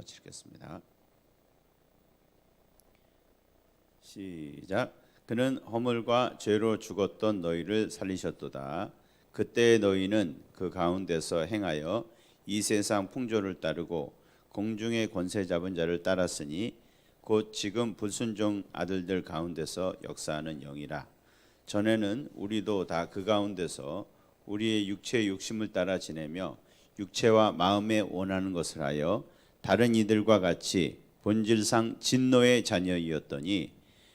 같이 읽겠습니다. 시작. 그는 허물과 죄로 죽었던 너희를 살리셨도다. 그때 너희는 그 가운데서 행하여 이 세상 풍조를 따르고 공중의 권세 잡은 자를 따랐으니 곧 지금 불순종 아들들 가운데서 역사하는 영이라. 전에는 우리도 다 그 가운데서 우리의 육체의 욕심을 따라 지내며 육체와 마음에 원하는 것을 하여 다른 이들과 같이 본질상 진노의 자녀이었더니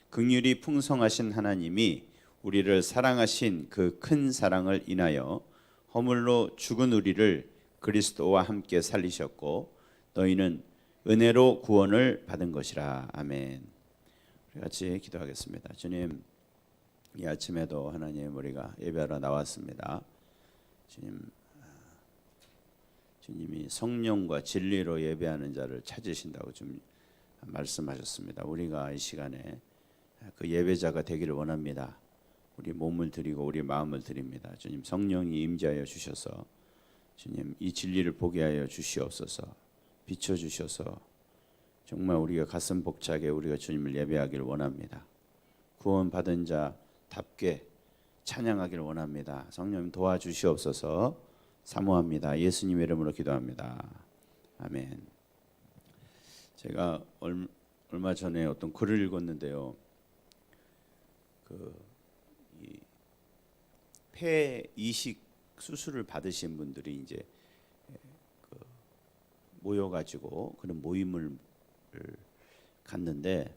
긍휼이 풍성하신 하나님이 우리를 사랑하신 그 큰 사랑을 인하여 허물로 죽은 우리를 그리스도와 함께 살리셨고 너희는 은혜로 구원을 받은 것이라. 아멘. 우리 같이 기도하겠습니다. 주님, 이 아침에도 하나님 우리가 예배하러 나왔습니다. 주님이 성령과 진리로 예배하는 자를 찾으신다고 좀 말씀하셨습니다. 우리가 이 시간에 그 예배자가 되기를 원합니다. 우리 몸을 드리고 우리 마음을 드립니다. 주님, 성령이 임재하여 주셔서 주님 이 진리를 보게 하여 주시옵소서. 비춰 주셔서 정말 우리가 가슴 벅차게 우리가 주님을 예배하기를 원합니다. 구원받은 자답게 찬양하기를 원합니다. 성령님 도와주시옵소서. 사모합니다. 예수님의 이름으로 기도합니다. 아멘. 제가 얼마 전에 어떤 글을 읽었는데요. 폐 이식 수술을 받으신 분들이 이제 모여가지고 그런 모임을 갔는데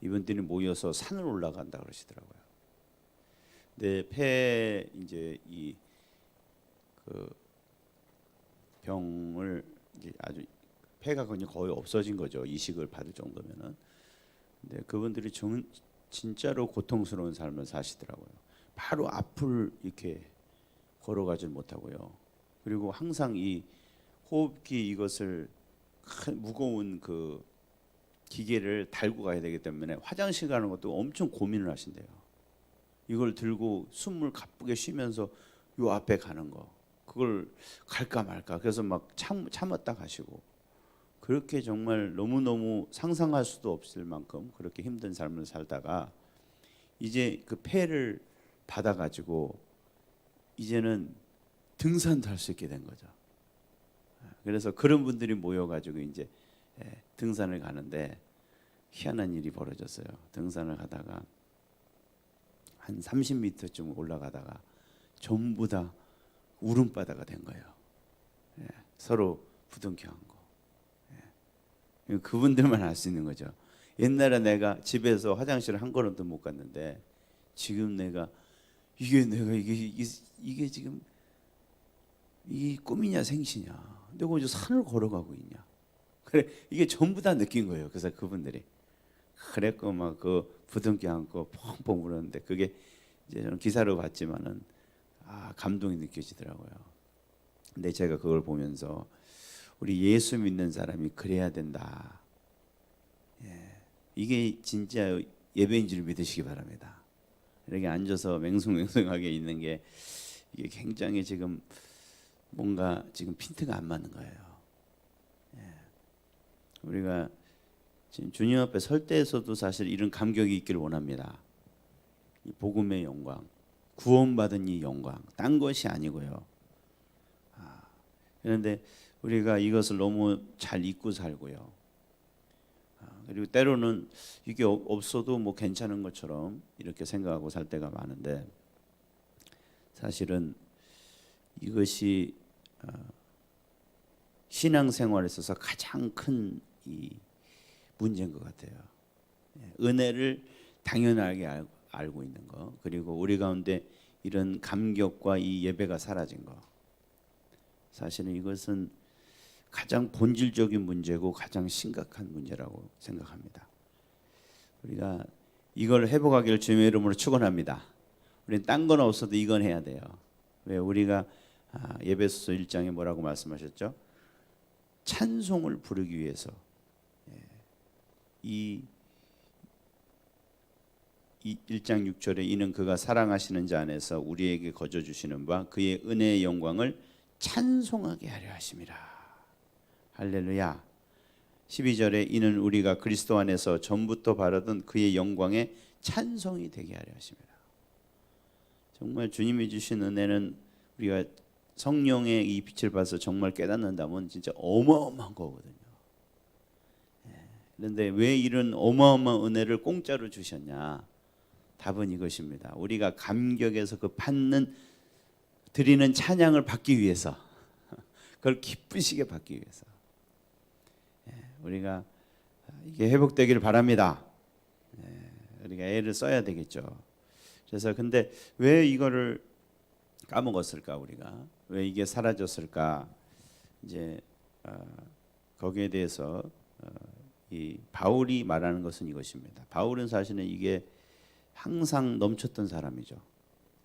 이분들이 모여서 산을 올라간다 그러시더라고요. 근데 폐 이제 병을 이제 아주 폐가 거의 없어진 거죠. 이식을 받을 정도면은. 근데 그분들이 진짜로 고통스러운 삶을 사시더라고요. 바로 앞을 이렇게 걸어가질 못하고요. 그리고 항상 이 호흡기 이것을 무거운 그 기계를 달고 가야 되기 때문에 화장실 가는 것도 엄청 고민을 하신대요. 이걸 들고 숨을 가쁘게 쉬면서 요 앞에 가는 거, 그걸 갈까 말까 그래서 막 참았다 가시고, 그렇게 정말 너무너무 상상할 수도 없을 만큼 그렇게 힘든 삶을 살다가 이제 그 폐를 받아가지고 이제는 등산도 할 수 있게 된 거죠. 그래서 그런 분들이 모여가지고 이제 등산을 가는데 희한한 일이 벌어졌어요. 등산을 가다가 한 30m쯤 올라가다가 전부 다 울음바다가 된 거예요. 서로 부둥켜 안고. 그분들만 알 수 있는 거죠. 옛날에 내가 집에서 화장실 한 걸음도 못 갔는데 지금 내가 이게 지금 이 꿈이냐 생시냐, 내가 이제 산을 걸어가고 있냐, 그래 이게 전부 다 느낀 거예요. 그래서 그분들이 그랬고 막 그 부둥켜 안고 펑펑 울었는데 그게 이제 저는 기사로 봤지만은 감동이 느껴지더라고요. 근데 제가 그걸 보면서 우리 예수 믿는 사람이 그래야 된다. 이게 진짜 예배인 줄 믿으시기 바랍니다. 이렇게 앉아서 맹숭맹숭하게 있는 게 이게 굉장히 지금 뭔가 지금 핀트가 안 맞는 거예요. 우리가 지금 주님 앞에 설 때에서도 사실 이런 감격이 있기를 원합니다. 이 복음의 영광, 구원받은 이 영광, 딴 것이 아니고요. 그런데 우리가 이것을 너무 잘 잊고 살고요. 그리고 때로는 이게 없어도 뭐 괜찮은 것처럼 이렇게 생각하고 살 때가 많은데, 사실은 이것이 신앙생활에 있어서 가장 큰 이 문제인 것 같아요. 은혜를 당연하게 알고 있는 거, 그리고 우리 가운데 이런 감격과 이 예배가 사라진 거, 사실은 이것은 가장 본질적인 문제고 가장 심각한 문제라고 생각합니다. 우리가 이걸 회복하기를 주님의 이름으로 축원합니다. 우리는 딴 건 없어도 이건 해야 돼요. 왜? 우리가 에베소서 1장에 뭐라고 말씀하셨죠? 찬송을 부르기 위해서 이 1장 6절에 이는 그가 사랑하시는 자 안에서 우리에게 거저 주시는 바 그의 은혜의 영광을 찬송하게 하려 하심이라. 할렐루야. 12절에 이는 우리가 그리스도 안에서 전부터 바라던 그의 영광에 찬송이 되게 하려 하십니다. 정말 주님이 주신 은혜는 우리가 성령의 이 빛을 봐서 정말 깨닫는다면 진짜 어마어마한 거거든요. 그런데 왜 이런 어마어마한 은혜를 공짜로 주셨냐? 답은 이것입니다. 우리가 감격에서 그 드리는 찬양을 받기 위해서, 그걸 기쁘시게 받기 위해서 우리가 이게 회복되기를 바랍니다. 우리가 애를 써야 되겠죠. 그래서 근데 왜 이거를 까먹었을까? 우리가 왜 이게 사라졌을까? 이제 거기에 대해서 이 바울이 말하는 것은 이것입니다. 바울은 사실은 이게 항상 넘쳤던 사람이죠.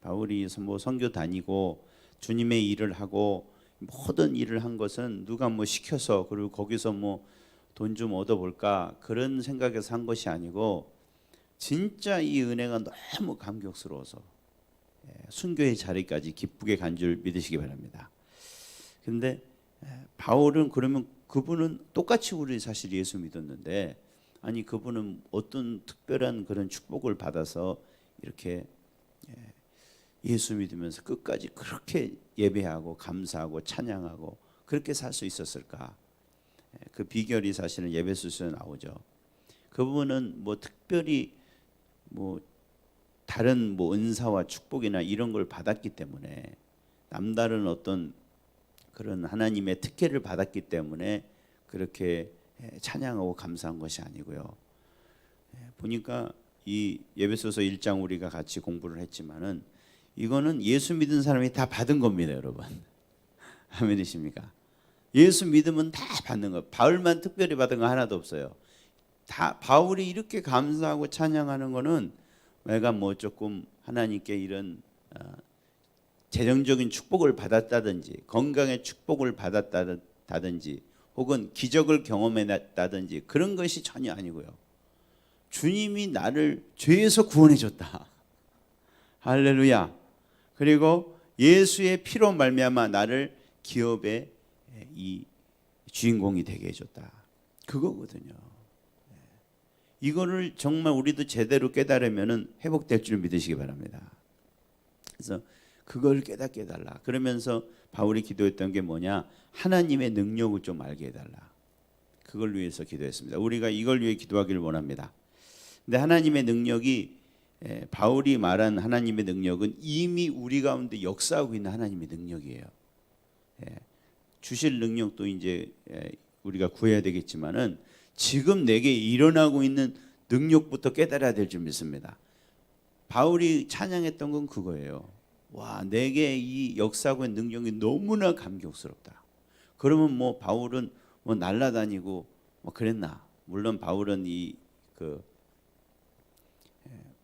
바울이 뭐 선교 다니고 주님의 일을 하고 모든 일을 한 것은 누가 뭐 시켜서 그리고 거기서 뭐 돈 좀 얻어볼까 그런 생각에서 한 것이 아니고 진짜 이 은혜가 너무 감격스러워서 순교의 자리까지 기쁘게 간 줄 믿으시기 바랍니다. 근데 바울은 그러면 그분은 똑같이 우리 사실 예수 믿었는데 아니 그분은 어떤 특별한 그런 축복을 받아서 이렇게 예수 믿으면서 끝까지 그렇게 예배하고 감사하고 찬양하고 그렇게 살 수 있었을까? 그 비결이 사실은 에베소서에 나오죠. 그분은 뭐 특별히 뭐 다른 뭐 은사와 축복이나 이런 걸 받았기 때문에 남다른 어떤 그런 하나님의 특혜를 받았기 때문에 그렇게 찬양하고 감사한 것이 아니고요. 보니까 이 에베소서 1장 우리가 같이 공부를 했지만은 이거는 예수 믿은 사람이 다 받은 겁니다, 여러분. 아멘이십니까? 예수 믿으면 다 받는 거. 바울만 특별히 받은 거 하나도 없어요. 다 바울이 이렇게 감사하고 찬양하는 거는 내가 뭐 조금 하나님께 이런 재정적인 축복을 받았다든지 건강의 축복을 받았다든지 혹은 기적을 경험했다든지 그런 것이 전혀 아니고요. 주님이 나를 죄에서 구원해 줬다. 할렐루야. 그리고 예수의 피로 말미암아 나를 기업의 이 주인공이 되게 해줬다. 그거거든요. 이거를 정말 우리도 제대로 깨달으면 회복될 줄 믿으시기 바랍니다. 그래서 그걸 깨닫게 해달라. 그러면서 바울이 기도했던 게 뭐냐? 하나님의 능력을 좀 알게 해달라. 그걸 위해서 기도했습니다. 우리가 이걸 위해 기도하기를 원합니다. 근데 하나님의 능력이 바울이 말한 하나님의 능력은 이미 우리 가운데 역사하고 있는 하나님의 능력이에요. 주실 능력도 이제 우리가 구해야 되겠지만은 지금 내게 일어나고 있는 능력부터 깨달아야 될 줄 믿습니다. 바울이 찬양했던 건 그거예요. 와, 내게 이 역사하고 있는 능력이 너무나 감격스럽다. 그러면 뭐 바울은 뭐 날아다니고 뭐 그랬나? 물론 바울은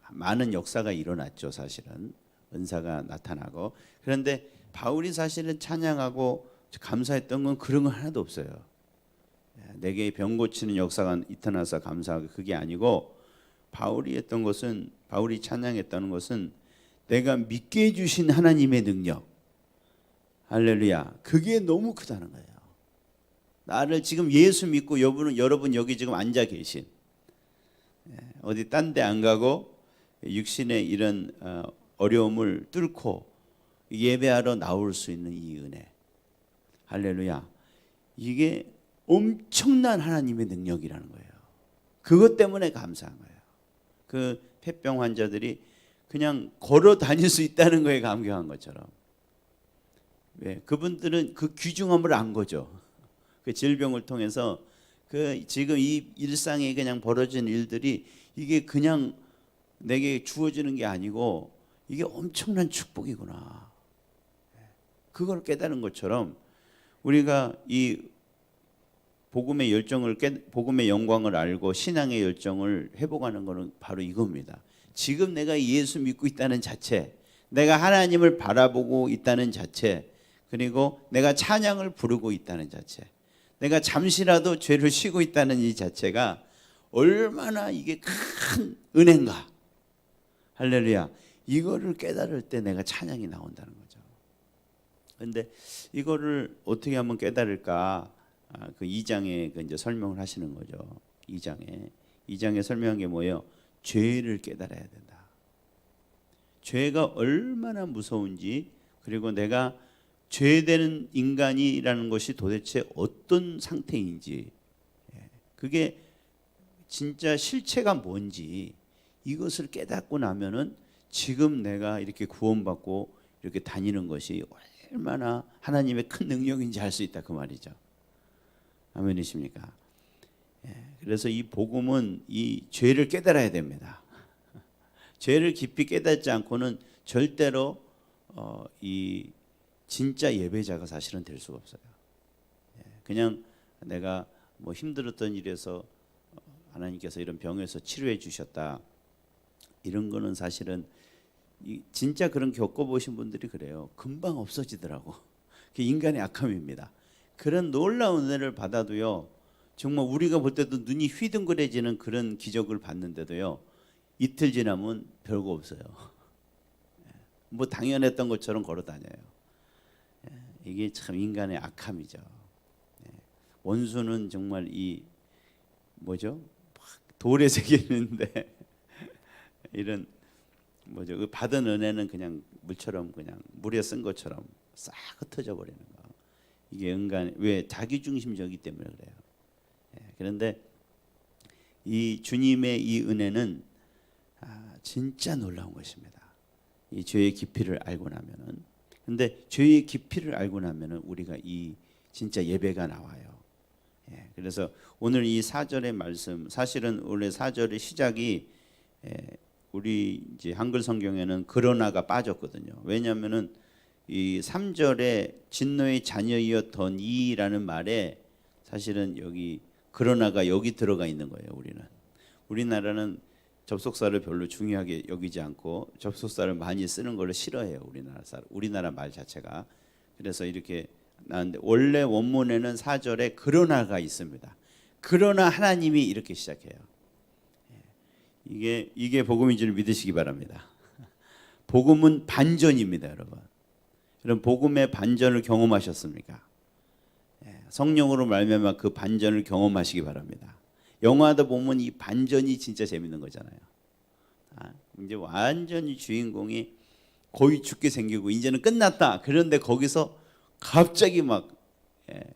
많은 역사가 일어났죠, 사실은. 은사가 나타나고. 그런데 바울이 사실은 찬양하고 감사했던 건 그런 건 하나도 없어요. 내게 병 고치는 역사가 나타나서 감사하고 그게 아니고 바울이 찬양했다는 것은 내가 믿게 해주신 하나님의 능력. 할렐루야. 그게 너무 크다는 거예요. 나를 지금 예수 믿고 여러분 여기 지금 앉아 계신 어디 딴 데 안 가고 육신의 이런 어려움을 뚫고 예배하러 나올 수 있는 이 은혜. 할렐루야. 이게 엄청난 하나님의 능력이라는 거예요. 그것 때문에 감사한 거예요. 그 폐병 환자들이 그냥 걸어 다닐 수 있다는 거에 감격한 것처럼. 왜? 그분들은 그 귀중함을 안 거죠. 그 질병을 통해서 그 지금 이 일상에 그냥 벌어진 일들이 이게 그냥 내게 주어지는 게 아니고 이게 엄청난 축복이구나. 그걸 깨달은 것처럼 우리가 이 복음의 영광을 알고 신앙의 열정을 회복하는 것은 바로 이겁니다. 지금 내가 예수 믿고 있다는 자체, 내가 하나님을 바라보고 있다는 자체, 그리고 내가 찬양을 부르고 있다는 자체, 내가 잠시라도 죄를 쉬고 있다는 이 자체가 얼마나 이게 큰 은혜인가. 할렐루야. 이거를 깨달을 때 내가 찬양이 나온다는 거죠. 그런데 이거를 어떻게 하면 깨달을까? 그 2장에 그 이제 설명을 하시는 거죠. 2장에 설명한 게 뭐예요? 죄를 깨달아야 된다. 죄가 얼마나 무서운지, 그리고 내가 죄되는 인간이라는 것이 도대체 어떤 상태인지, 그게 진짜 실체가 뭔지 이것을 깨닫고 나면은 지금 내가 이렇게 구원받고 이렇게 다니는 것이 얼마나 하나님의 큰 능력인지 알 수 있다 그 말이죠. 아멘이십니까? 그래서 이 복음은 이 죄를 깨달아야 됩니다. 죄를 깊이 깨닫지 않고는 절대로 이 진짜 예배자가 사실은 될 수가 없어요. 그냥 내가 뭐 힘들었던 일에서 하나님께서 이런 병에서 치료해 주셨다, 이런 거는 사실은 진짜 그런 겪어보신 분들이 그래요. 금방 없어지더라고. 그게 인간의 악함입니다. 그런 놀라운 은혜를 받아도요, 정말 우리가 볼 때도 눈이 휘둥그레지는 그런 기적을 봤는데도요, 이틀 지나면 별거 없어요. 뭐 당연했던 것처럼 걸어 다녀요. 이게 참 인간의 악함이죠. 원수는 정말 이 뭐죠? 돌에 새기는데 이런 뭐죠? 그 받은 은혜는 그냥 물처럼, 그냥 물에 쓴 것처럼 싹 흩어져 버리는 거. 이게 인간, 왜? 자기 중심적이기 때문에 그래요. 그런데 이 주님의 이 은혜는 진짜 놀라운 것입니다. 이 죄의 깊이를 알고 나면은, 근데 죄의 깊이를 알고 나면은 우리가 이 진짜 예배가 나와요. 그래서 오늘 이 4절의 말씀, 사실은 원래 4절의 시작이 우리 이제 한글 성경에는 그러나가 빠졌거든요. 왜냐하면은 이 3절에 진노의 자녀이었던 이라는 말에 사실은 여기 그러나가 여기 들어가 있는 거예요. 우리나라는 접속사를 별로 중요하게 여기지 않고 접속사를 많이 쓰는 걸 싫어해요. 우리나라 말 자체가. 그래서 이렇게 나는데 원래 원문에는 4절에 그러나가 있습니다. 그러나 하나님이 이렇게 시작해요. 이게 복음인 줄 믿으시기 바랍니다. 복음은 반전입니다, 여러분. 여러분 복음의 반전을 경험하셨습니까? 성령으로 말미암아 그 반전을 경험하시기 바랍니다. 영화도 보면 이 반전이 진짜 재밌는 거잖아요. 이제 완전히 주인공이 거의 죽게 생기고 이제는 끝났다. 그런데 거기서 갑자기 막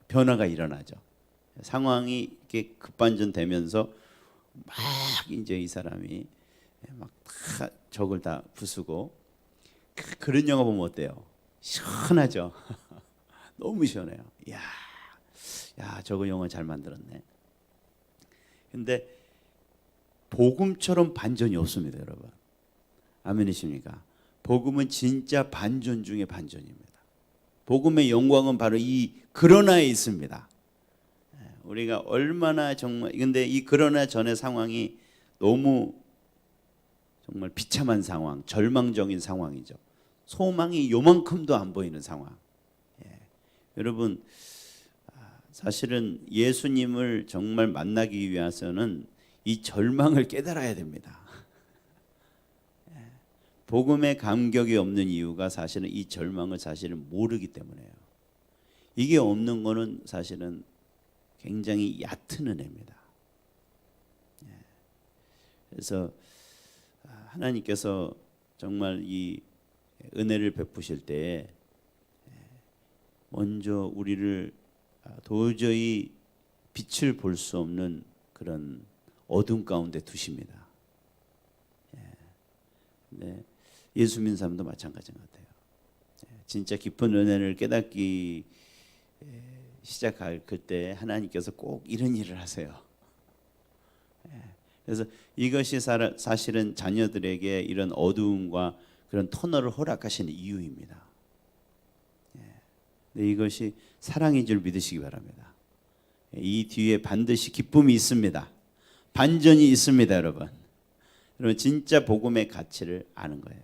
변화가 일어나죠. 상황이 이렇게 급반전되면서 막 이제 이 사람이 막 다 적을 다 부수고, 그런 영화 보면 어때요? 시원하죠. 너무 시원해요. 야, 저거 영화 잘 만들었네. 근데 복음처럼 반전이 없습니다, 여러분. 아멘이십니까? 복음은 진짜 반전 중에 반전입니다. 복음의 영광은 바로 이 그러나에 있습니다. 우리가 얼마나 정말, 근데 이 그러나 전의 상황이 너무 정말 비참한 상황, 절망적인 상황이죠. 소망이 요만큼도 안 보이는 상황. 여러분, 사실은 예수님을 정말 만나기 위해서는 이 절망을 깨달아야 됩니다. 복음에 감격이 없는 이유가 사실은 이 절망을 사실은 모르기 때문에요. 이게 없는 거는 사실은 굉장히 얕은 은혜입니다. 그래서 하나님께서 정말 이 은혜를 베푸실 때 먼저 우리를 도저히 빛을 볼 수 없는 그런 어둠 가운데 두십니다. 네, 예수 믿는 사람도 마찬가지인 것 같아요. 진짜 깊은 은혜를 깨닫기 시작할 그때 하나님께서 꼭 이런 일을 하세요. 그래서 이것이 사실은 자녀들에게 이런 어두움과 그런 터널을 허락하시는 이유입니다. 이것이 사랑인 줄 믿으시기 바랍니다. 이 뒤에 반드시 기쁨이 있습니다. 반전이 있습니다, 여러분. 여러분 진짜 복음의 가치를 아는 거예요.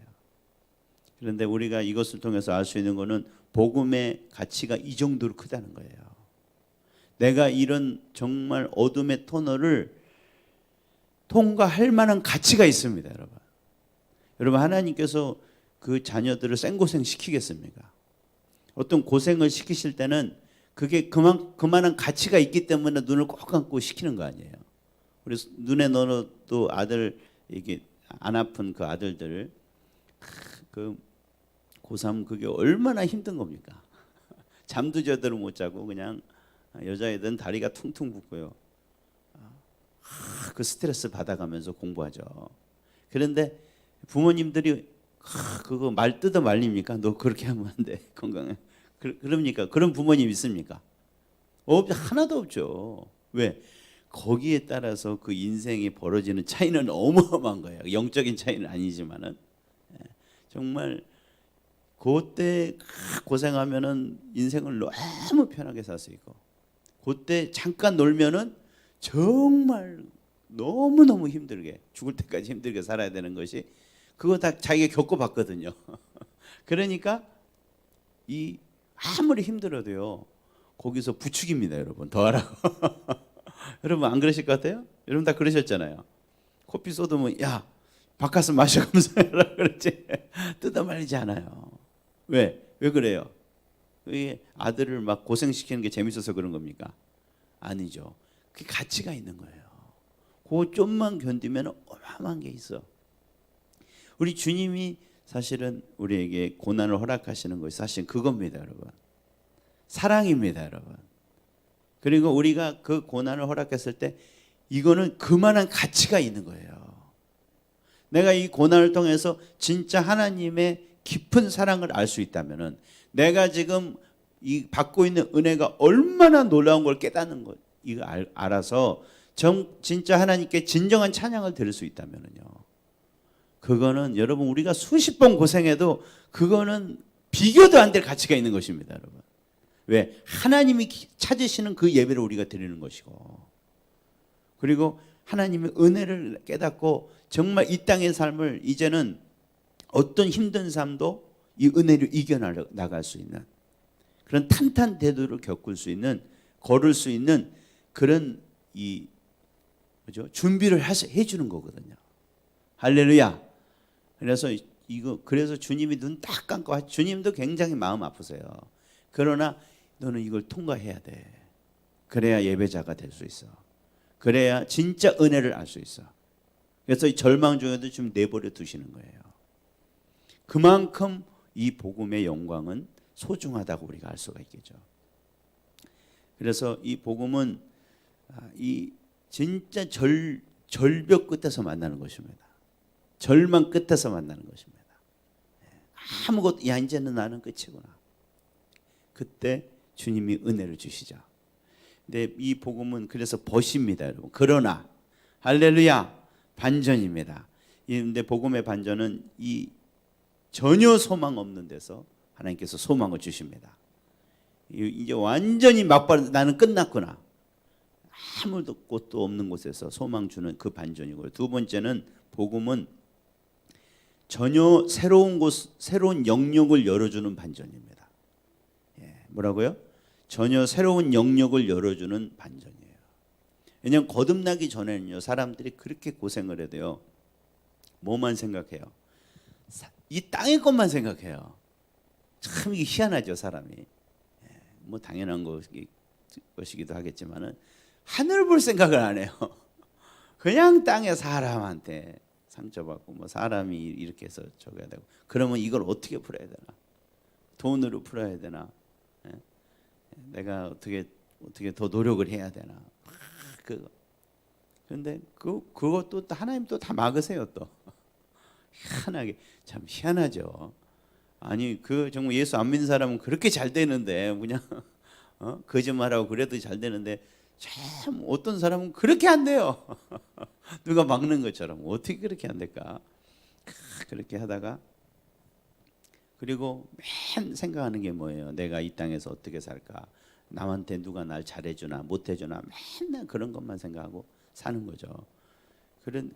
그런데 우리가 이것을 통해서 알 수 있는 것은 복음의 가치가 이 정도로 크다는 거예요. 내가 이런 정말 어둠의 터널을 통과할 만한 가치가 있습니다, 여러분. 여러분 하나님께서 그 자녀들을 생고생 시키겠습니까? 어떤 고생을 시키실 때는 그게 그만한 가치가 있기 때문에 눈을 꼭 감고 시키는 거 아니에요. 그래서 눈에 넣어도 아들 이게 안 아픈 그 아들들 그 고3 그게 얼마나 힘든 겁니까? 잠도 제대로 못 자고 그냥 여자애들은 다리가 퉁퉁 붓고요. 그 스트레스 받아가면서 공부하죠. 그런데 부모님들이 그거 말 뜯어 말립니까? 너 그렇게 하면 안 돼. 건강해. 그럽니까? 그런 부모님 있습니까? 하나도 없죠. 왜? 거기에 따라서 그 인생이 벌어지는 차이는 어마어마한 거예요. 영적인 차이는 아니지만은 정말 그때 고생하면은 인생을 너무 편하게 살 수 있고, 그때 잠깐 놀면은 정말 너무너무 힘들게 죽을 때까지 힘들게 살아야 되는 것이 그거 다 자기가 겪어봤거든요. 그러니까 이 아무리 힘들어도요 거기서 부추깁니다. 여러분 더 하라고. 여러분 안 그러실 것 같아요? 여러분 다 그러셨잖아요. 커피 쏟으면 야 바카스 마셔가면서 해라 그러지 뜯어 말리지 않아요. 왜 그래요? 이 아들을 막 고생시키는 게 재밌어서 그런 겁니까? 아니죠. 그게 가치가 있는 거예요. 그거 좀만 견디면 어마어마한 게 있어. 우리 주님이 사실은 우리에게 고난을 허락하시는 것이 사실 그겁니다, 여러분. 사랑입니다, 여러분. 그리고 우리가 그 고난을 허락했을 때 이거는 그만한 가치가 있는 거예요. 내가 이 고난을 통해서 진짜 하나님의 깊은 사랑을 알 수 있다면은 내가 지금 이 받고 있는 은혜가 얼마나 놀라운 걸 깨닫는 것 이거 알아서 진짜 하나님께 진정한 찬양을 드릴 수 있다면은요. 그거는 여러분 우리가 수십 번 고생해도 그거는 비교도 안 될 가치가 있는 것입니다, 여러분. 왜? 하나님이 찾으시는 그 예배를 우리가 드리는 것이고, 그리고 하나님의 은혜를 깨닫고 정말 이 땅의 삶을 이제는 어떤 힘든 삶도 이 은혜를 이겨나갈 수 있는 그런 탄탄대도를 겪을 수 있는 걸을 수 있는 그런 이 뭐죠? 준비를 해주는 거거든요. 할렐루야. 그래서 주님이 눈 딱 감고 주님도 굉장히 마음 아프세요. 그러나 너는 이걸 통과해야 돼. 그래야 예배자가 될 수 있어. 그래야 진짜 은혜를 알 수 있어. 그래서 이 절망 중에도 좀 내버려 두시는 거예요. 그만큼 이 복음의 영광은 소중하다고 우리가 알 수가 있겠죠. 그래서 이 복음은 이 진짜 절벽 끝에서 만나는 것입니다. 절망 끝에서 만나는 것입니다. 아무것도 야 이제는 나는 끝이구나. 그때 주님이 은혜를 주시죠. 근데 이 복음은 그래서 벗입니다, 여러분. 그러나 할렐루야 반전입니다. 근데 복음의 반전은 이 전혀 소망 없는 데서 하나님께서 소망을 주십니다. 이제 완전히 나는 끝났구나. 아무것도 없는 곳에서 소망 주는 그 반전이고요. 두 번째는 복음은 전혀 새로운 영역을 열어주는 반전입니다. 뭐라고요? 전혀 새로운 영역을 열어주는 반전이에요. 왜냐하면 거듭나기 전에는요 사람들이 그렇게 고생을 해도요 뭐만 생각해요? 이 땅의 것만 생각해요. 참 이게 희한하죠, 사람이. 뭐 당연한 것이기도 하겠지만은 하늘 볼 생각을 안 해요. 그냥 땅의 사람한테 상처받고 뭐 사람이 이렇게 해서 저거야 되고 그러면 이걸 어떻게 풀어야 되나? 돈으로 풀어야 되나? 내가 어떻게 더 노력을 해야 되나? 그런데 그것도 하나님 또 다 막으세요 또. 희한하게 참 희한하죠. 아니 정말 예수 안 믿는 사람은 그렇게 잘 되는데 그냥 거짓말하고 그래도 잘 되는데 참 어떤 사람은 그렇게 안 돼요. 누가 막는 것처럼 어떻게 그렇게 안 될까? 그렇게 하다가 그리고 맨 생각하는 게 뭐예요? 내가 이 땅에서 어떻게 살까? 남한테 누가 날 잘해주나 못해주나 맨날 그런 것만 생각하고 사는 거죠.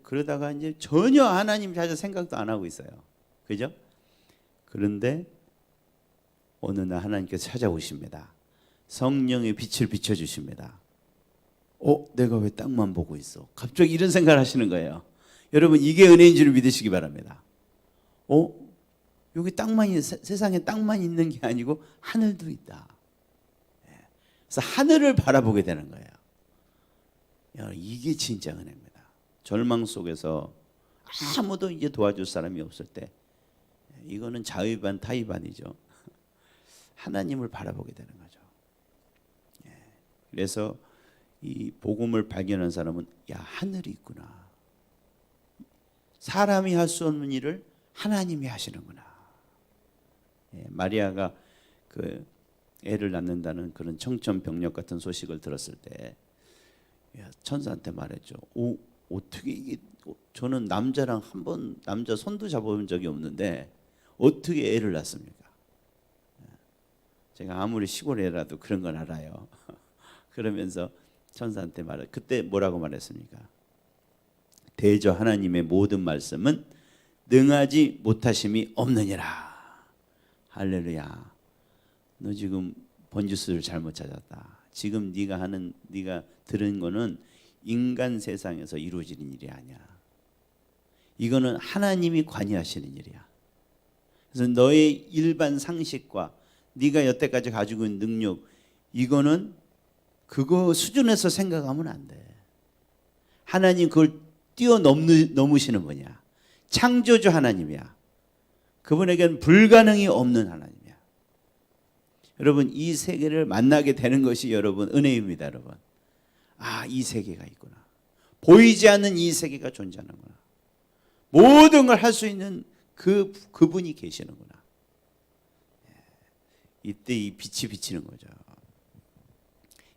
그러다가 이제 전혀 하나님 찾아 생각도 안 하고 있어요. 그죠? 그런데 어느 날 하나님께서 찾아오십니다. 성령의 빛을 비춰주십니다. 내가 왜 땅만 보고 있어? 갑자기 이런 생각을 하시는 거예요. 여러분 이게 은혜인 줄 믿으시기 바랍니다. 여기 세상에 땅만 있는 게 아니고 하늘도 있다. 그래서 하늘을 바라보게 되는 거예요. 야, 이게 진짜 은혜입니다. 절망 속에서 아무도 이제 도와줄 사람이 없을 때, 이거는 자의반 타의반이죠. 하나님을 바라보게 되는 거죠. 그래서 이 복음을 발견한 사람은 야, 하늘이 있구나. 사람이 할 수 없는 일을 하나님이 하시는구나. 마리아가 그 애를 낳는다는 그런 청천벽력 같은 소식을 들었을 때 천사한테 말했죠. 어떻게 이게, 저는 남자랑 한 번 남자 손도 잡아본 적이 없는데 어떻게 애를 낳습니까? 제가 아무리 시골 애라도 그런 건 알아요. 그러면서 천사한테 그때 뭐라고 말했습니까? 대저 하나님의 모든 말씀은 능하지 못하심이 없느니라. 할렐루야. 너 지금 번지수를 잘못 찾았다. 지금 네가 들은 거는 인간 세상에서 이루어지는 일이 아니야. 이거는 하나님이 관여하시는 일이야. 그래서 너의 일반 상식과 네가 여태까지 가지고 있는 능력, 이거는 그거 수준에서 생각하면 안 돼. 하나님 그걸 뛰어넘으시는 분이야. 창조주 하나님이야. 그분에게는 불가능이 없는 하나님이야. 여러분, 이 세계를 만나게 되는 것이 여러분 은혜입니다. 여러분, 이 세계가 있구나. 보이지 않는 이 세계가 존재하는구나. 모든 걸 할 수 있는 그분이 계시는구나. 이때 이 빛이 비치는 거죠.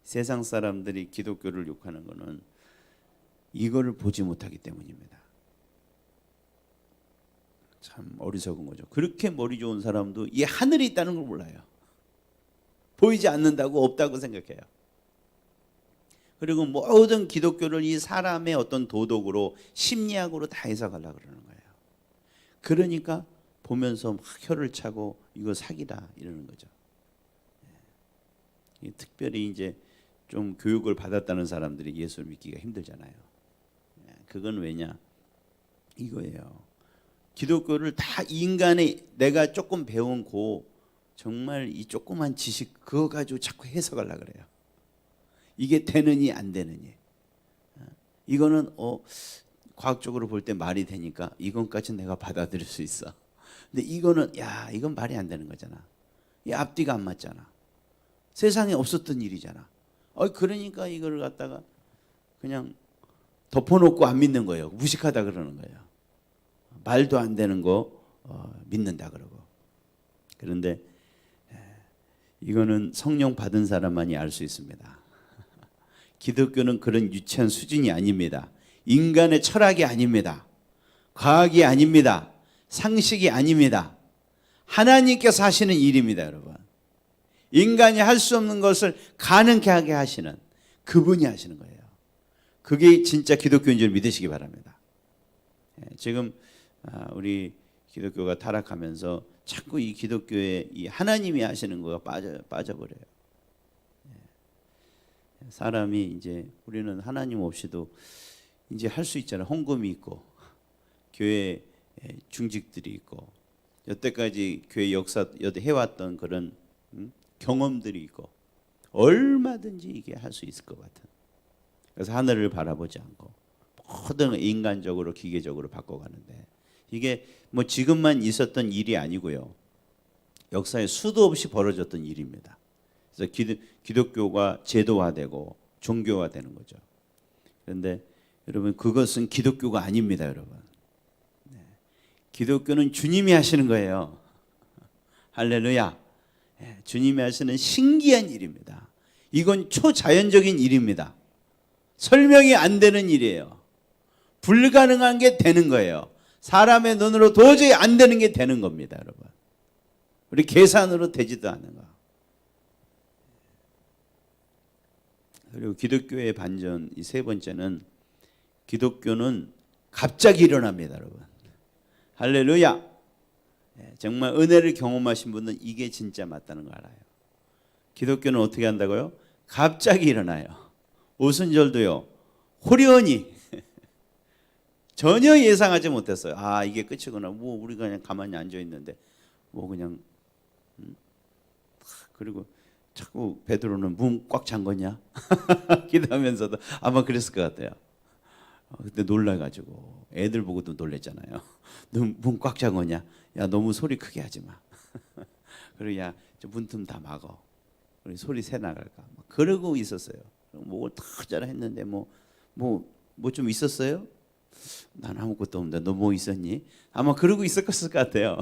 세상 사람들이 기독교를 욕하는 것은 이거를 보지 못하기 때문입니다. 참 어리석은 거죠. 그렇게 머리 좋은 사람도 이 하늘이 있다는 걸 몰라요. 보이지 않는다고 없다고 생각해요. 그리고 모든 기독교를 이 사람의 어떤 도덕으로 심리학으로 다 해석하려고 그러는 거예요. 그러니까 보면서 막 혀를 차고 이거 사기다 이러는 거죠. 특별히 이제 좀 교육을 받았다는 사람들이 예수를 믿기가 힘들잖아요. 그건 왜냐? 이거예요. 기독교를 다 인간의 내가 조금 배운 정말 이 조그만 지식 그거 가지고 자꾸 해석하려고 그래요. 이게 되느니 안 되느니. 이거는 과학적으로 볼 때 말이 되니까 이건까지 내가 받아들일 수 있어. 근데 이거는 이건 말이 안 되는 거잖아. 이 앞뒤가 안 맞잖아. 세상에 없었던 일이잖아. 그러니까 이걸 갖다가 그냥 덮어놓고 안 믿는 거예요. 무식하다 그러는 거예요. 말도 안 되는 거 믿는다 그러고. 그런데 이거는 성령 받은 사람만이 알 수 있습니다. 기독교는 그런 유치한 수준이 아닙니다. 인간의 철학이 아닙니다. 과학이 아닙니다. 상식이 아닙니다. 하나님께서 하시는 일입니다, 여러분. 인간이 할 수 없는 것을 가능케 하게 하시는 그분이 하시는 거예요. 그게 진짜 기독교인 줄 믿으시기 바랍니다. 지금 우리 기독교가 타락하면서 자꾸 이 기독교에 이 하나님이 하시는 거가 빠져버려요. 사람이 이제 우리는 하나님 없이도 이제 할 수 있잖아요. 헌금이 있고 교회 중직들이 있고 여태까지 교회 역사 해왔던 그런 경험들이 있고 얼마든지 이게 할 수 있을 것 같은. 그래서 하늘을 바라보지 않고 모든 인간적으로 기계적으로 바꿔가는데 이게 뭐 지금만 있었던 일이 아니고요. 역사에 수도 없이 벌어졌던 일입니다. 그래서 기독교가 제도화되고 종교화되는 거죠. 그런데 여러분 그것은 기독교가 아닙니다, 여러분. 기독교는 주님이 하시는 거예요. 할렐루야. 주님이 하시는 신기한 일입니다. 이건 초자연적인 일입니다. 설명이 안 되는 일이에요. 불가능한 게 되는 거예요. 사람의 눈으로 도저히 안 되는 게 되는 겁니다, 여러분. 우리 계산으로 되지도 않는 거. 그리고 기독교의 반전 이 세 번째는 기독교는 갑자기 일어납니다, 여러분. 할렐루야. 정말 은혜를 경험하신 분은 이게 진짜 맞다는 걸 알아요. 기독교는 어떻게 한다고요? 갑자기 일어나요. 오순절도요. 호련히 전혀 예상하지 못했어요. 이게 끝이구나. 뭐 우리가 그냥 가만히 앉아 있는데 뭐 그냥 그리고 자꾸 베드로는 문 꽉 잠궜냐? 기도하면서도 아마 그랬을 것 같아요. 그때 놀라가지고 애들 보고도 놀랬잖아요. 너 문 꽉 잠궜냐? 야 너무 소리 크게 하지 마. 그리고 야 문틈 다 막어. 우리 소리 새 나갈까? 그러고 있었어요. 목을 탁 자라 했는데 뭐 좀 있었어요? 난 아무것도 없는데 너 뭐 있었니? 아마 그러고 있었을 것 같아요.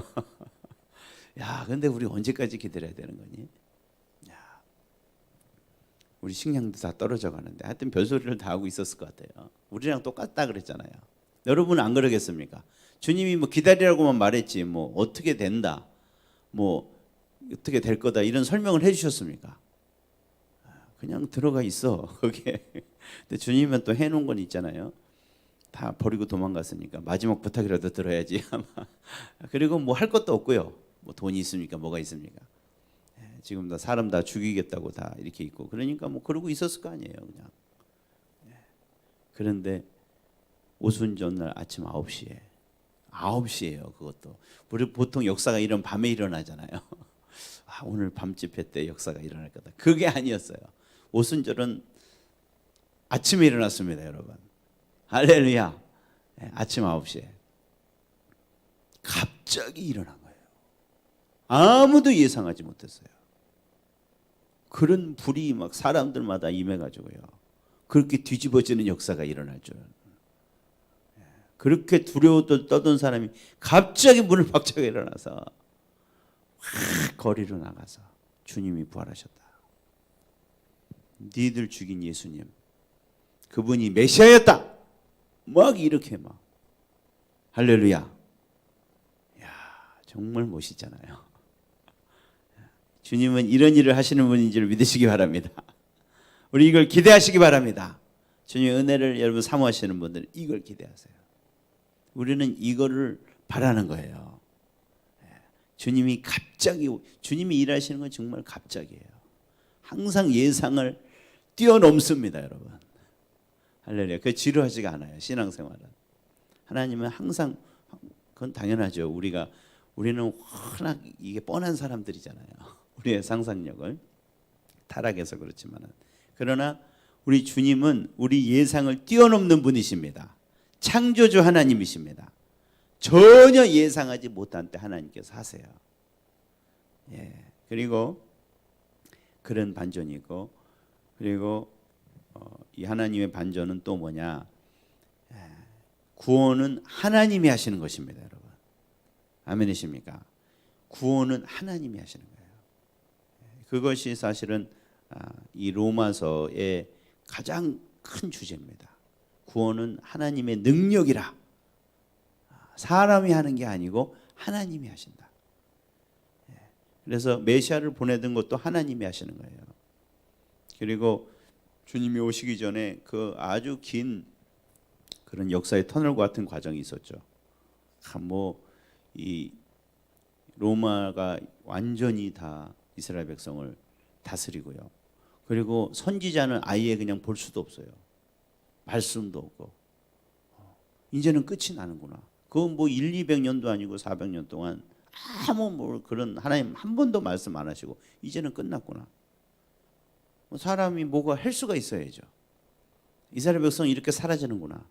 야 근데 우리 언제까지 기다려야 되는 거니? 야, 우리 식량도 다 떨어져 가는데 하여튼 별소리를 다 하고 있었을 것 같아요. 우리랑 똑같다 그랬잖아요. 여러분은 안 그러겠습니까? 주님이 뭐 기다리라고만 말했지 뭐 어떻게 된다 뭐 어떻게 될 거다 이런 설명을 해주셨습니까? 그냥 들어가 있어 거기에. 근데 주님은 또 해놓은 건 있잖아요. 다 버리고 도망갔으니까 마지막 부탁이라도 들어야지 아마. 그리고 뭐 할 것도 없고요. 뭐 돈이 있습니까? 뭐가 있습니까? 지금 다 사람 다 죽이겠다고 다 이렇게 있고 그러니까 뭐 그러고 있었을 거 아니에요 그냥. 그런데 오순절날 아침 9시에요 그것도. 우리 보통 역사가 이런 밤에 일어나잖아요. 아, 오늘 밤집회 때 역사가 일어날 거다. 그게 아니었어요. 오순절은 아침에 일어났습니다 여러분. 할렐루야. 아침 9시에 갑자기 일어난 거예요. 아무도 예상하지 못했어요. 그런 불이 막 사람들마다 임해가지고요. 그렇게 뒤집어지는 역사가 일어날 줄은. 그렇게 두려워 떠던 사람이 갑자기 문을 박차고 일어나서 확 거리로 나가서 주님이 부활하셨다. 니들 죽인 예수님, 그분이 메시아였다. 막 이렇게 막 할렐루야. 야 정말 멋있잖아요. 주님은 이런 일을 하시는 분인 줄 믿으시기 바랍니다. 우리 이걸 기대하시기 바랍니다. 주님의 은혜를 여러분 사모하시는 분들은 이걸 기대하세요. 우리는 이거를 바라는 거예요. 주님이 갑자기, 주님이 일하시는 건 정말 갑자기예요. 항상 예상을 뛰어넘습니다 여러분. 할렐루야. 그 지루하지가 않아요 신앙생활은. 하나님은 항상, 그건 당연하죠. 우리는 워낙 이게 뻔한 사람들이잖아요. 우리의 상상력을 타락해서 그렇지만은. 그러나 우리 주님은 우리 예상을 뛰어넘는 분이십니다. 창조주 하나님이십니다. 전혀 예상하지 못한 때 하나님께서 하세요. 그리고 그런 반전이 있고, 그리고 이 하나님의 반전은 또 뭐냐? 구원은 하나님이 하시는 것입니다, 여러분. 아멘이십니까? 구원은 하나님이 하시는 거예요. 그것이 사실은 이 로마서의 가장 큰 주제입니다. 구원은 하나님의 능력이라. 사람이 하는 게 아니고 하나님이 하신다. 그래서 메시아를 보내던 것도 하나님이 하시는 거예요. 그리고 주님이 오시기 전에 그 아주 긴 그런 역사의 터널과 같은 과정이 있었죠. 이 로마가 완전히 다 이스라엘 백성을 다스리고요. 그리고 선지자는 아예 그냥 볼 수도 없어요. 말씀도 없고. 이제는 끝이 나는구나. 그건 뭐 200년도 아니고 400년 동안 아무 뭐 그런 하나님 한 번도 말씀 안 하시고 이제는 끝났구나. 사람이 뭐가 할 수가 있어야죠. 이스라엘 백성이 이렇게 사라지는구나.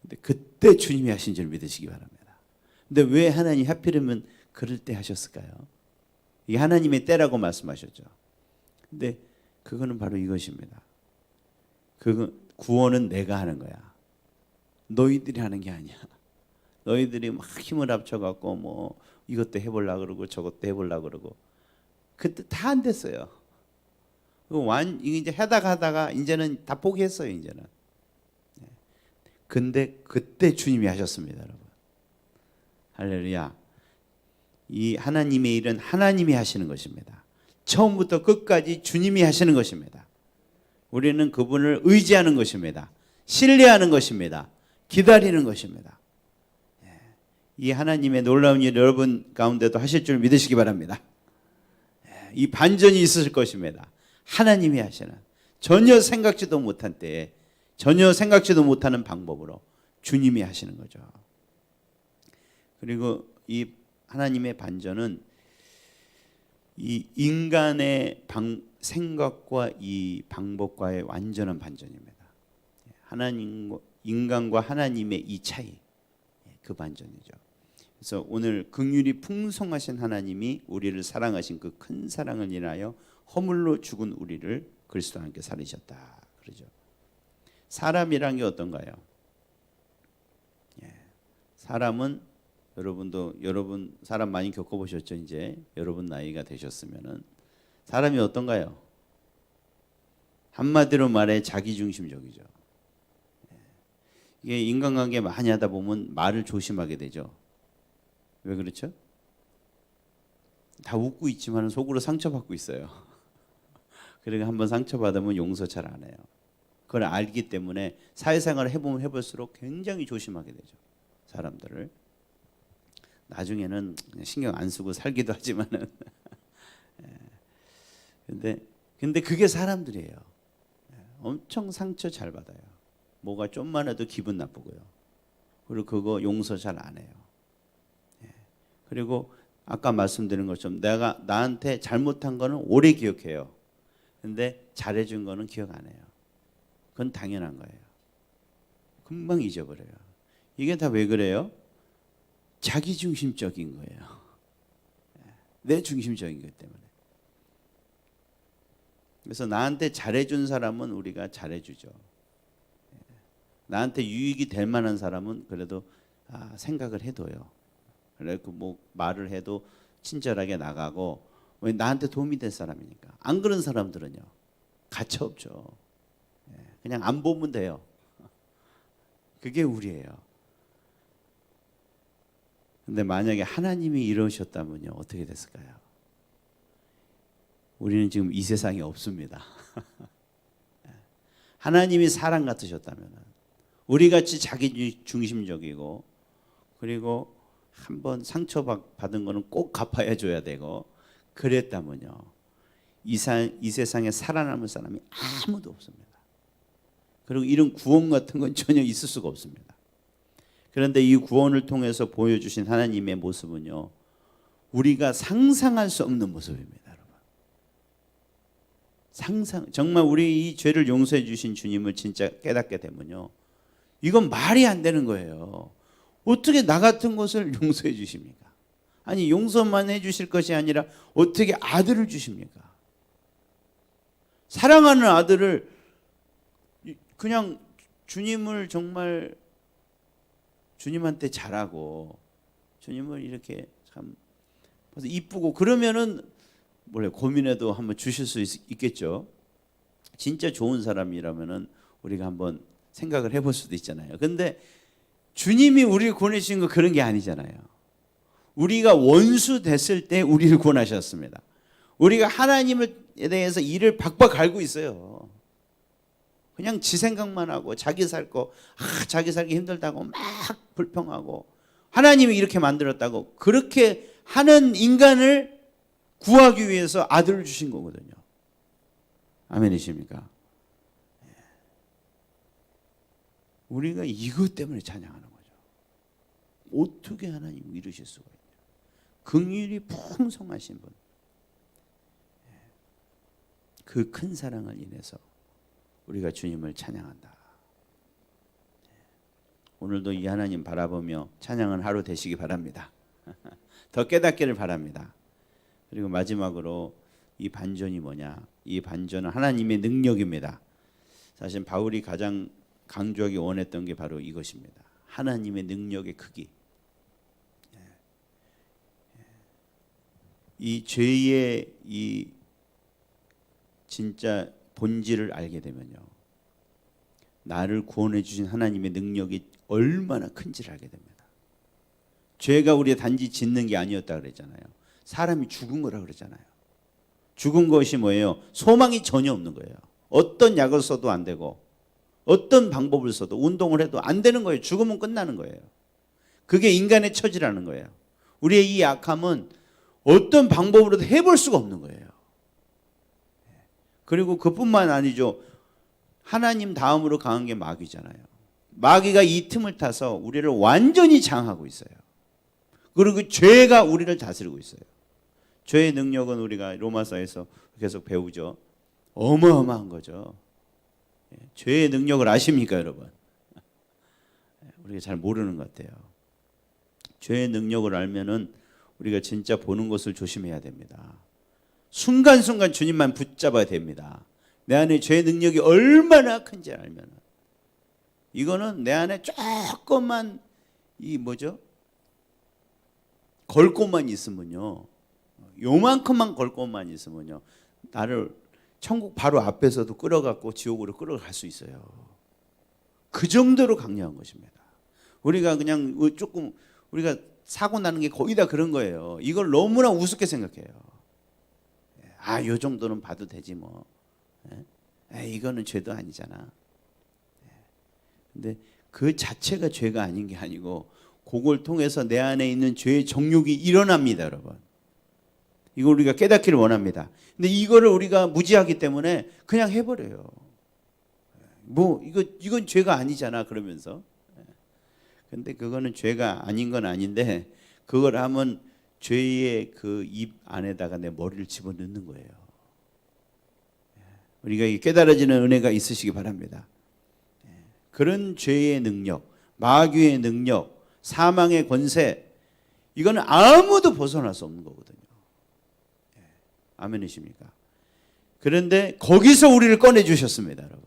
근데 그때 주님이 하신 줄 믿으시기 바랍니다. 근데 왜 하나님이 하필이면 그럴 때 하셨을까요? 이게 하나님의 때라고 말씀하셨죠. 근데 그거는 바로 이것입니다. 구원은 내가 하는 거야. 너희들이 하는 게 아니야. 너희들이 막 힘을 합쳐갖고 뭐 이것도 해보려고 그러고 저것도 해보려고 그러고 그때 다 안 됐어요. 이제 하다가 이제는 다 포기했어요. 이제는. 근데 그때 주님이 하셨습니다, 여러분. 할렐루야. 이 하나님의 일은 하나님이 하시는 것입니다. 처음부터 끝까지 주님이 하시는 것입니다. 우리는 그분을 의지하는 것입니다. 신뢰하는 것입니다. 기다리는 것입니다. 이 하나님의 놀라운 일 여러분 가운데도 하실 줄 믿으시기 바랍니다. 이 반전이 있으실 것입니다. 하나님이 하시는, 전혀 생각지도 못한 때에 전혀 생각지도 못하는 방법으로 주님이 하시는 거죠. 그리고 이 하나님의 반전은 이 인간의 생각과 이 방법과의 완전한 반전입니다. 인간과 하나님의 이 차이, 그 반전이죠. 그래서 오늘 긍휼이 풍성하신 하나님이 우리를 사랑하신 그 큰 사랑을 인하여 허물로 죽은 우리를 그리스도와 함께 살리셨다. 그러죠. 사람이란 게 어떤가요? 사람은 여러분 사람 많이 겪어보셨죠? 이제 여러분 나이가 되셨으면은 사람이 어떤가요? 한마디로 말해 자기중심적이죠. 이게 인간관계 많이 하다 보면 말을 조심하게 되죠. 왜 그렇죠? 다 웃고 있지만 속으로 상처받고 있어요. 그러니까 한번 상처받으면 용서 잘 안 해요. 그걸 알기 때문에 사회생활을 해보면 해볼수록 굉장히 조심하게 되죠. 사람들을. 나중에는 신경 안 쓰고 살기도 하지만은 근데 그게 사람들이에요. 엄청 상처 잘 받아요. 뭐가 좀만 해도 기분 나쁘고요. 그리고 그거 용서 잘 안 해요. 그리고 아까 말씀드린 것처럼 내가 나한테 잘못한 거는 오래 기억해요. 근데 잘해준 거는 기억 안 해요. 그건 당연한 거예요. 금방 잊어버려요. 이게 다 왜 그래요? 자기중심적인 거예요. 내 중심적인 것 때문에. 그래서 나한테 잘해준 사람은 우리가 잘해주죠. 나한테 유익이 될 만한 사람은 그래도 생각을 해둬요. 그래 뭐 말을 해도 친절하게 나가고 왜 나한테 도움이 될 사람이니까. 안 그런 사람들은요 가차 없죠. 그냥 안 보면 돼요. 그게 우리예요. 근데 만약에 하나님이 이러셨다면요 어떻게 됐을까요? 우리는 지금 이 세상에 없습니다. 하나님이 사랑 같으셨다면 우리 같이 자기 중심적이고 그리고 한번 상처받은 거는 꼭 갚아야 줘야 되고 그랬다면요 이 세상에 살아남을 사람이 아무도 없습니다. 그리고 이런 구원 같은 건 전혀 있을 수가 없습니다. 그런데 이 구원을 통해서 보여주신 하나님의 모습은요 우리가 상상할 수 없는 모습입니다. 여러분 정말 우리 이 죄를 용서해 주신 주님을 진짜 깨닫게 되면요 이건 말이 안 되는 거예요. 어떻게 나 같은 것을 용서해 주십니까? 아니 용서만 해 주실 것이 아니라 어떻게 아들을 주십니까? 사랑하는 아들을 그냥 주님을 정말 주님한테 잘하고 주님을 이렇게 참 이쁘고 그러면은 원래 고민해도 한번 주실 수 있겠죠. 진짜 좋은 사람이라면은 우리가 한번 생각을 해볼 수도 있잖아요. 근데 주님이 우리를 구원해주신 거 그런 게 아니잖아요. 우리가 원수 됐을 때 우리를 구원하셨습니다. 우리가 하나님에 대해서 이를 박박 알고 있어요. 그냥 지 생각만 하고 자기 살 거 자기 살기 힘들다고 막 불평하고 하나님이 이렇게 만들었다고 그렇게 하는 인간을 구하기 위해서 아들을 주신 거거든요. 아멘이십니까? 우리가 이것 때문에 찬양하는 거죠. 어떻게 하나님이 이루실 수가 있냐. 긍휼이 풍성하신 분. 그 큰 사랑을 인해서 우리가 주님을 찬양한다. 오늘도 이 하나님 바라보며 찬양하는 하루 되시기 바랍니다. 더 깨닫기를 바랍니다. 그리고 마지막으로 이 반전이 뭐냐? 이 반전은 하나님의 능력입니다. 사실 바울이 가장 강조하기 원했던 게 바로 이것입니다. 하나님의 능력의 크기. 이 죄의 이 진짜 본질을 알게 되면요. 나를 구원해 주신 하나님의 능력이 얼마나 큰지를 알게 됩니다. 죄가 우리가 단지 짓는 게 아니었다 그랬잖아요. 사람이 죽은 거라 그랬잖아요. 죽은 것이 뭐예요? 소망이 전혀 없는 거예요. 어떤 약을 써도 안 되고 어떤 방법을 써도 운동을 해도 안 되는 거예요. 죽으면 끝나는 거예요. 그게 인간의 처지라는 거예요. 우리의 이 약함은 어떤 방법으로도 해볼 수가 없는 거예요. 그리고 그뿐만 아니죠. 하나님 다음으로 강한 게 마귀잖아요. 마귀가 이 틈을 타서 우리를 완전히 장하고 있어요. 그리고 죄가 우리를 다스리고 있어요. 죄의 능력은 우리가 로마서에서 계속 배우죠. 어마어마한 거죠. 죄의 능력을 아십니까, 여러분? 우리가 잘 모르는 것 같아요. 죄의 능력을 알면은 우리가 진짜 보는 것을 조심해야 됩니다. 순간순간 주님만 붙잡아야 됩니다. 내 안에 죄의 능력이 얼마나 큰지 알면은, 이거는 내 안에 조금만 걸 곳만 있으면요, 요만큼만 걸 곳만 있으면요, 나를 천국 바로 앞에서도 끌어갖고 지옥으로 끌어갈 수 있어요. 그 정도로 강력한 것입니다. 우리가 그냥 조금 우리가 사고 나는 게 거의 다 그런 거예요. 이걸 너무나 우습게 생각해요. 요 정도는 봐도 되지 뭐. 이거는 죄도 아니잖아. 근데 그 자체가 죄가 아닌 게 아니고, 그걸 통해서 내 안에 있는 죄의 정욕이 일어납니다, 여러분. 이걸 우리가 깨닫기를 원합니다. 근데 이거를 우리가 무지하기 때문에 그냥 해버려요. 이건 죄가 아니잖아 그러면서. 근데 그거는 죄가 아닌 건 아닌데, 그걸 하면 죄의 그 입 안에다가 내 머리를 집어넣는 거예요. 우리가 깨달아지는 은혜가 있으시기 바랍니다. 그런 죄의 능력, 마귀의 능력, 사망의 권세, 이거는 아무도 벗어날 수 없는 거거든요. 아멘이십니까? 그런데 거기서 우리를 꺼내 주셨습니다, 여러분.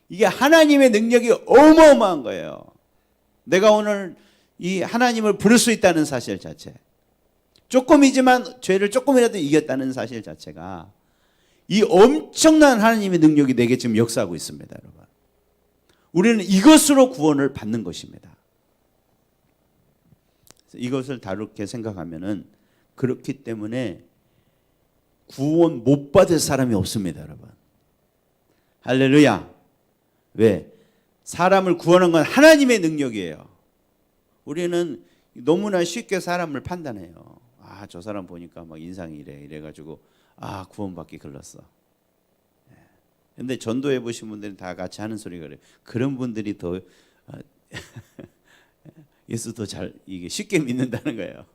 이게 하나님의 능력이 어마어마한 거예요. 내가 오늘 이 하나님을 부를 수 있다는 사실 자체, 조금이지만 죄를 조금이라도 이겼다는 사실 자체가, 이 엄청난 하나님의 능력이 내게 지금 역사하고 있습니다, 여러분. 우리는 이것으로 구원을 받는 것입니다. 이것을 다르게 생각하면은, 그렇기 때문에 구원 못 받을 사람이 없습니다, 여러분. 할렐루야. 왜? 사람을 구원한 건 하나님의 능력이에요. 우리는 너무나 쉽게 사람을 판단해요. 저 사람 보니까 막 인상이 이래가지고 구원받기 글렀어. 근데 전도해 보신 분들은 다 같이 하는 소리가 그래요. 그런 분들이 더 예수 더 잘 이게 쉽게 믿는다는 거예요.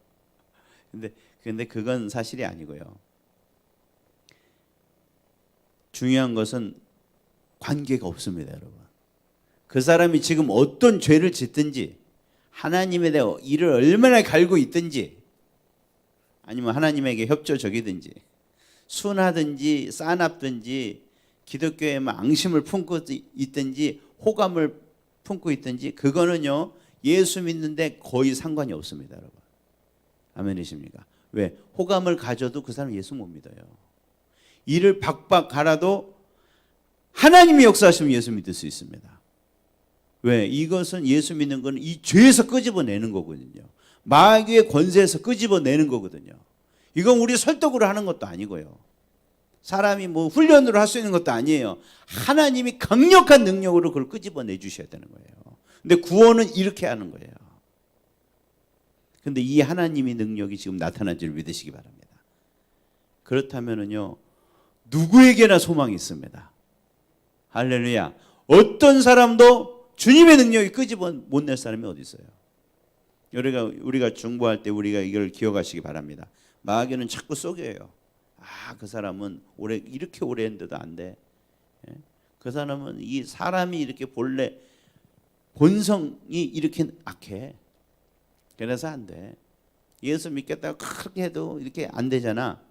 근데 그건 사실이 아니고요. 중요한 것은 관계가 없습니다, 여러분. 그 사람이 지금 어떤 죄를 짓든지, 하나님에 대해 이를 얼마나 갈고 있든지, 아니면 하나님에게 협조적이든지, 순하든지 싸납든지, 기독교에만 앙심을 품고 있든지 호감을 품고 있든지, 그거는요 예수 믿는데 거의 상관이 없습니다, 여러분. 아멘이십니까? 왜? 호감을 가져도 그 사람 예수 못 믿어요. 이를 박박 갈아도 하나님이 역사하시면 예수 믿을 수 있습니다. 왜? 이것은 예수 믿는 건 이 죄에서 끄집어내는 거거든요. 마귀의 권세에서 끄집어내는 거거든요. 이건 우리 설득으로 하는 것도 아니고요. 사람이 훈련으로 할 수 있는 것도 아니에요. 하나님이 강력한 능력으로 그걸 끄집어내 주셔야 되는 거예요. 근데 구원은 이렇게 하는 거예요. 근데 이 하나님의 능력이 지금 나타난 줄 믿으시기 바랍니다. 그렇다면은요, 누구에게나 소망이 있습니다. 할렐루야. 어떤 사람도 주님의 능력이 끄집어 못 낼 사람이 어디 있어요? 우리가 중보할 때 우리가 이걸 기억하시기 바랍니다. 마귀는 자꾸 속여요. 그 사람은 이렇게 오래 했는데도 안 돼. 그 사람은 이 사람이 이렇게 본래 본성이 이렇게 악해. 그래서 안 돼. 예수 믿겠다고 그렇게 해도 이렇게 안 되잖아.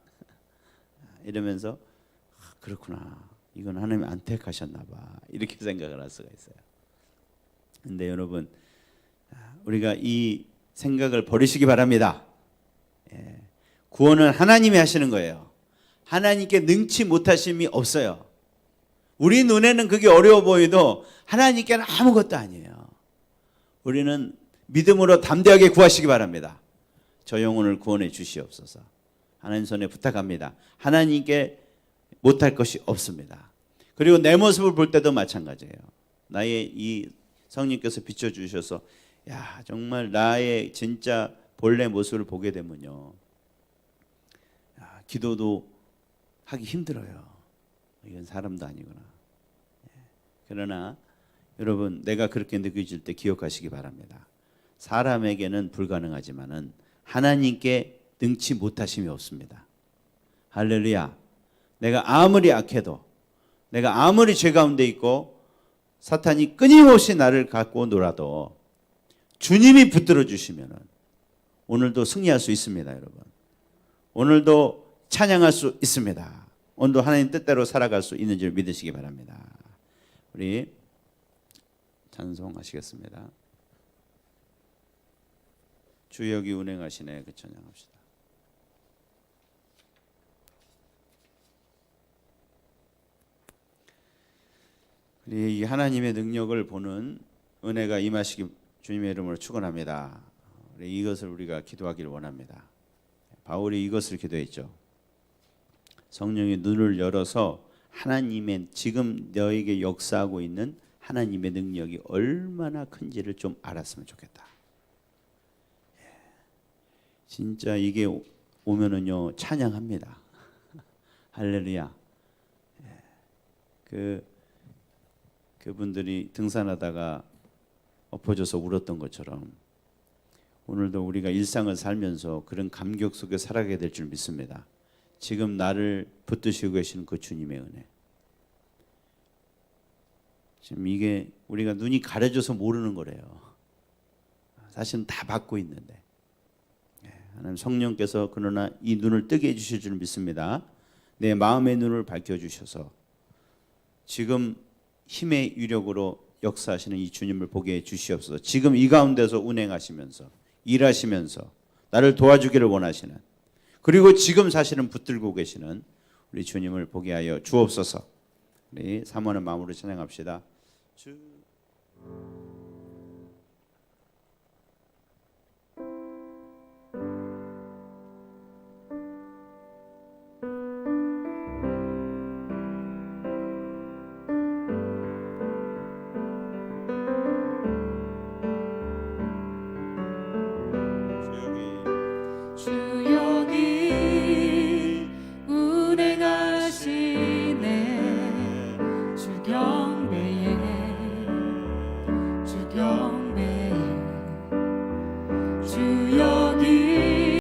이러면서 그렇구나. 이건 하나님이 안 택하셨나 봐. 이렇게 생각을 할 수가 있어요. 근데 여러분, 우리가 이 생각을 버리시기 바랍니다. 구원은 하나님이 하시는 거예요. 하나님께 능치 못하심이 없어요. 우리 눈에는 그게 어려워 보여도 하나님께는 아무것도 아니에요. 우리는 믿음으로 담대하게 구하시기 바랍니다. 저 영혼을 구원해 주시옵소서. 하나님 손에 부탁합니다. 하나님께 못할 것이 없습니다. 그리고 내 모습을 볼 때도 마찬가지예요. 나의 이 성령께서 비춰주셔서 정말 나의 진짜 본래 모습을 보게 되면요, 기도도 하기 힘들어요. 이건 사람도 아니구나. 그러나 여러분, 내가 그렇게 느껴질 때 기억하시기 바랍니다. 사람에게는 불가능하지만은 하나님께 능치 못하심이 없습니다. 할렐루야. 내가 아무리 악해도, 내가 아무리 죄 가운데 있고 사탄이 끊임없이 나를 갖고 놀아도 주님이 붙들어 주시면 오늘도 승리할 수 있습니다, 여러분. 오늘도 찬양할 수 있습니다. 오늘도 하나님 뜻대로 살아갈 수 있는 줄 믿으시기 바랍니다. 우리 찬송하시겠습니다. 주 여기 운행하시네. 그 찬양합시다. 이 하나님의 능력을 보는 은혜가 임하시기 주님의 이름으로 축원합니다. 이것을 우리가 기도하기를 원합니다. 바울이 이것을 기도했죠. 성령의 눈을 열어서 하나님의 지금 너에게 역사하고 있는 하나님의 능력이 얼마나 큰지를 좀 알았으면 좋겠다. 진짜 이게 오면은요 찬양합니다. 할렐루야. 그분들이 등산하다가 엎어져서 울었던 것처럼 오늘도 우리가 일상을 살면서 그런 감격 속에 살아가게 될 줄 믿습니다. 지금 나를 붙드시고 계시는 그 주님의 은혜. 지금 이게 우리가 눈이 가려져서 모르는 거래요. 사실은 다 받고 있는데 하나님 성령께서 그러나 이 눈을 뜨게 해주실 줄 믿습니다. 내 마음의 눈을 밝혀주셔서 지금 힘의 유력으로 역사하시는 이 주님을 보게 해 주시옵소서. 지금 이 가운데서 운행하시면서 일하시면서 나를 도와주기를 원하시는, 그리고 지금 사실은 붙들고 계시는 우리 주님을 보게 하여 주옵소서. 우리 사모하는 마음으로 찬양합시다. 주